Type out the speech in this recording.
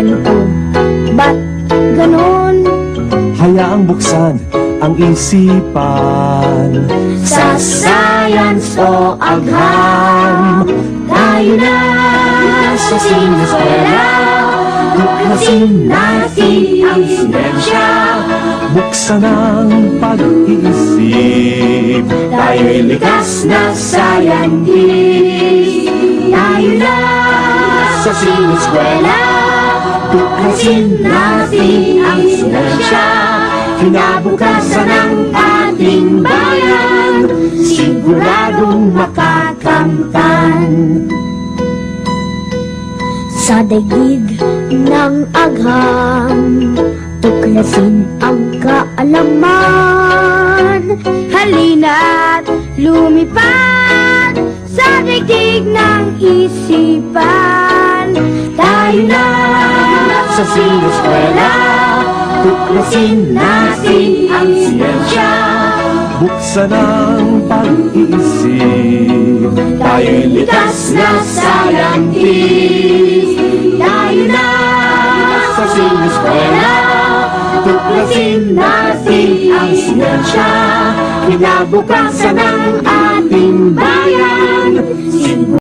ganito? Ba't ganon? Hayaang buksan ang isipan. Sa science o agham, tayo na sa sineskwela. Tuklasin natin ang siyensya. Buksan ang pag-iisip. Tayo'y likas na scientist. Tayo na sa sineskwela. Tuklasin natin ang siyensya. Kinabukasan ng ating bayan, siguradong makakamtan. Sa daigdig ng agham, tuklasin ang kaalaman. Halina't lumipad sa daigdig ng isipan. Tayo na sa sineskwela. Tuklasin natin ang siyensya. Buksan ang pag-iisip. Tayo'y likas na scientist. Tayo na sa sineskwela. Tuklasin natin ang siyensya. Kinabukasan ng ating bayan.